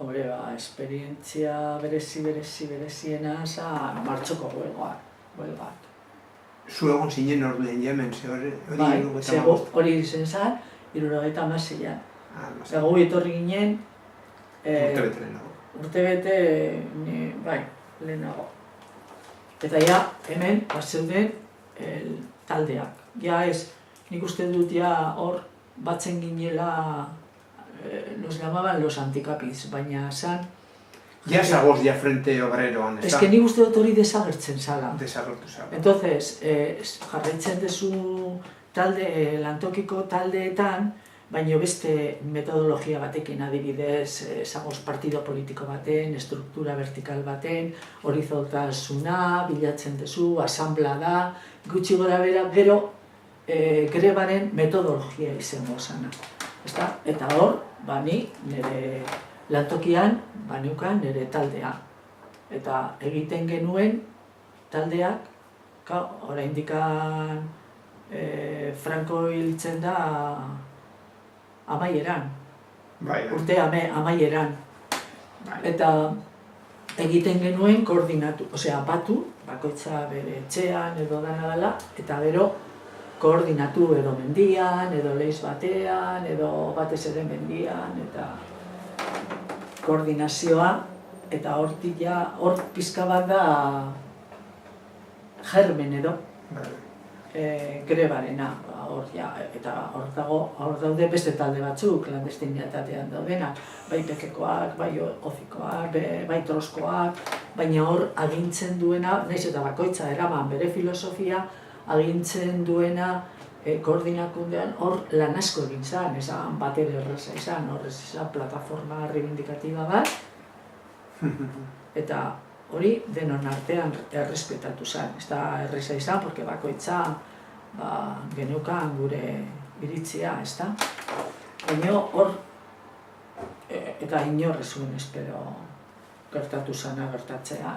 Hombre, esperientzia bereziena zan martxoko huelgat. Zu egon zinen orduen hemen, ze hori izen zan, 76an. Gu etorri ginen... Urtebete lehenago. Urtebete, bai, lehenago. Eta ja, hemen, zeuden taldeak. Ja ez, nik uste dut ja hor batzen ginela, nos llamaban los anticapiz, baina zan... Ja zagoz ja frente obreroan, ez da? Ez que nik uste dut hori desagertzen zala. Desagertu zala. Entonces, jarraitzen dezu talde, lantokiko taldeetan, baina beste metodologia batekin adibidez, zagoz partido politiko baten, estruktura vertikal baten, horizontaltasuna, bilatzen dezu, asamblada, gutxi gora bera, gero grebaren metodologia izango zana. Eta hor, ni nire lantokian, neukan nire taldea. Eta egiten genuen taldeak, oraindik Franco hiltzen da amaieran, urte amaieran. Eta egiten genuen koordinatu, batu, bakoitza bere etxean edo dana dela, eta gero koordinatu edo mendian, edo leiz batean, edo batez ere mendian, eta koordinazioa, eta hortik ja, hor pizka bat da germen edo grebarena, eta hor daude beste talde batzuk, klandestinitatean daudenak, bai pekekoak, bai ozikoak, bai troskoak, baina hor agintzen duena, nahiz eta bakoitza eraman bere filosofia, agintzen duena koordinakundean hor lan asko egin zan, esan batere erreza izan, hor ez izan plataforma reivindikatiba bat, eta hori denon artean errespetatu zan. Ez da erreza izan, porque bakoitza geneukan gure iritzia, ez da? Baina hor, eta inorrezuen espero gertatu zana gertatzea.